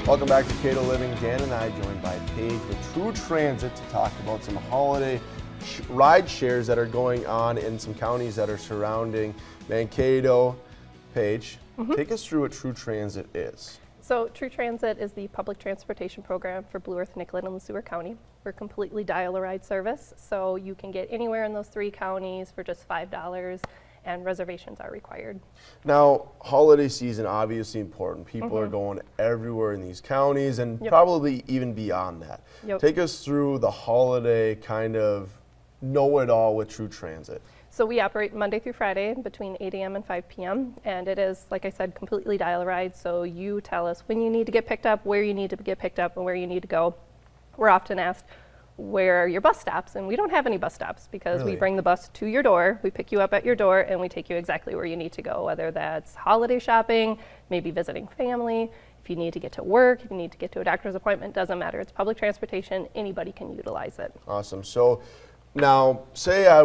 Welcome back to Kato Living. Dan and I joined by Paige with True Transit to talk about some holiday ride shares that are going on in some counties that are surrounding Mankato. Paige, take us through what True Transit is. So True Transit is the public transportation program for Blue Earth, Nicollet, and LeSueur County. We're completely dial-a-ride service, so you can get anywhere in those 3 counties for just $5, and reservations are required. Now, holiday season, obviously important. People are going everywhere in these counties and probably even beyond that. Take us through the holiday kind of know-it-all with True Transit. So we operate Monday through Friday between 8 a.m. and 5 p.m. and it is, like I said, completely dial-a-ride. So you tell us when you need to get picked up, where you need to get picked up, and where you need to go. We're often asked, where are your bus stops? And we don't have any bus stops because we bring the bus to your door, we pick you up at your door, and we take you exactly where you need to go, whether that's holiday shopping, maybe visiting family. If you need to get to work, if you need to get to a doctor's appointment, doesn't matter. It's public transportation. Anybody can utilize it. Awesome. So now, say I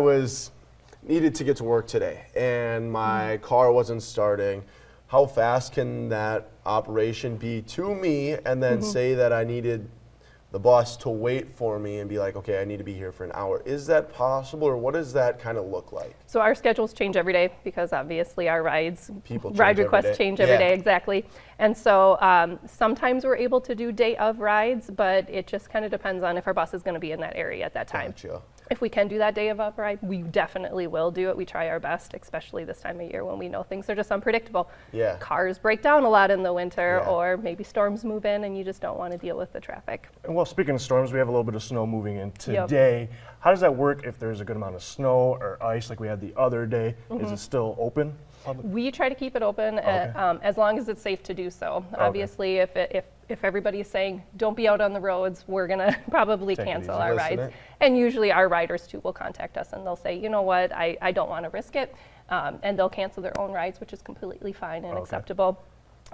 needed to get to work today and my car wasn't starting. How fast can that operation be to me, and then say that I needed the bus to wait for me and be like, okay, I need to be here for an hour? Is that possible, or what does that kind of look like? So our schedules change every day because obviously our ride requests change every day, exactly. And so sometimes we're able to do day of rides, but it just kind of depends on if our bus is going to be in that area at that time. Gotcha. If we can do that day of ride, we definitely will do it. We try our best, especially this time of year when we know things are just unpredictable. Yeah. Cars break down a lot in the winter, or maybe storms move in and you just don't want to deal with the traffic. And well, speaking of storms, we have a little bit of snow moving in today. How does that work if there's a good amount of snow or ice like we had the other day? Is it still open? We try to keep it open as long as it's safe to do so. Obviously, if everybody is saying don't be out on the roads, we're gonna probably cancel our rides. And usually our riders too will contact us and they'll say, you know what, I don't want to risk it, and they'll cancel their own rides, which is completely fine and acceptable.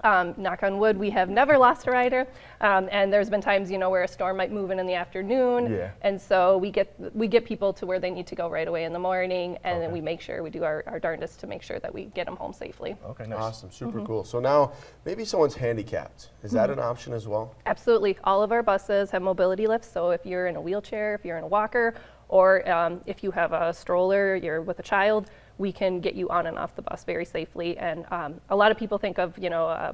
Knock on wood, we have never lost a rider, and there's been times, where a storm might move in the afternoon, and so we get people to where they need to go right away in the morning, and then we make sure we do our darndest to make sure that we get them home safely. Okay, nice. Awesome, super cool. So now, maybe someone's handicapped. Is that an option as well? Absolutely. All of our buses have mobility lifts, so if you're in a wheelchair, if you're in a walker, or if you have a stroller, you're with a child, we can get you on and off the bus very safely. And a lot of people think of,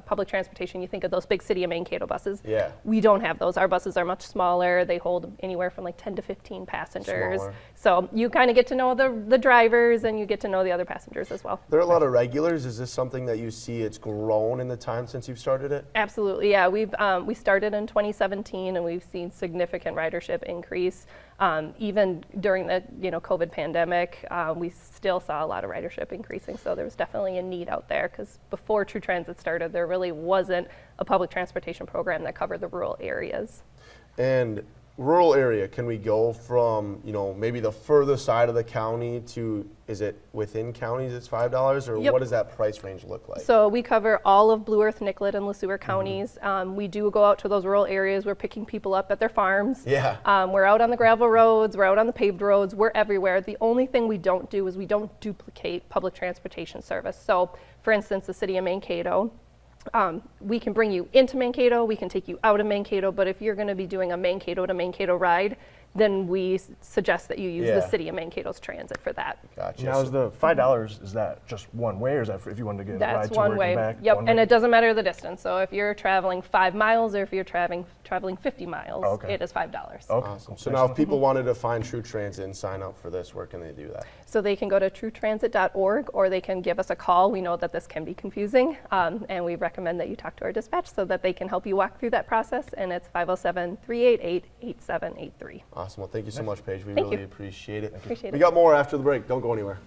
public transportation, you think of those big City of Mankato buses. Yeah. We don't have those. Our buses are much smaller. They hold anywhere from like 10 to 15 passengers. Smaller. So you kind of get to know the drivers and you get to know the other passengers as well. There are a lot of regulars. Is this something that you see it's grown in the time since you've started it? Absolutely, yeah. We started in 2017 and we've seen significant ridership increase. Even during the COVID pandemic, we still saw a lot of ridership increasing. So there was definitely a need out there because before True Transit started, there really wasn't a public transportation program that covered the rural areas. And rural area, can we go from maybe the further side of the county to, is it within counties it's $5, or what does that price range look like? So we cover all of Blue Earth, Nicollet, and LeSueur counties. We do go out to those rural areas. We're picking people up at their farms. Yeah. We're out on the gravel roads. We're out on the paved roads. We're everywhere. The only thing we don't do is we don't duplicate public transportation service. So for instance, the City of Mankato, we can bring you into Mankato, we can take you out of Mankato, but if you're going to be doing a Mankato to Mankato ride, then we suggest that you use the City of Mankato's transit for that. Gotcha. Now, is the $5, is that just one way, or is that if you wanted to get a ride to one work way. and back? Yep, One and way? it doesn't matter the distance. So if you're traveling 5 miles or if you're traveling 50 miles, it is $5. Okay. Awesome. So now if people wanted to find True Transit and sign up for this, where can they do that? So they can go to truetransit.org or they can give us a call. We know that this can be confusing, and we recommend that you talk to our dispatch so that they can help you walk through that process, and it's 507-388-8783. Awesome. Well, thank you so much, Paige. We Thank really you. appreciate it. Appreciate We it. got more after the break. Don't go anywhere.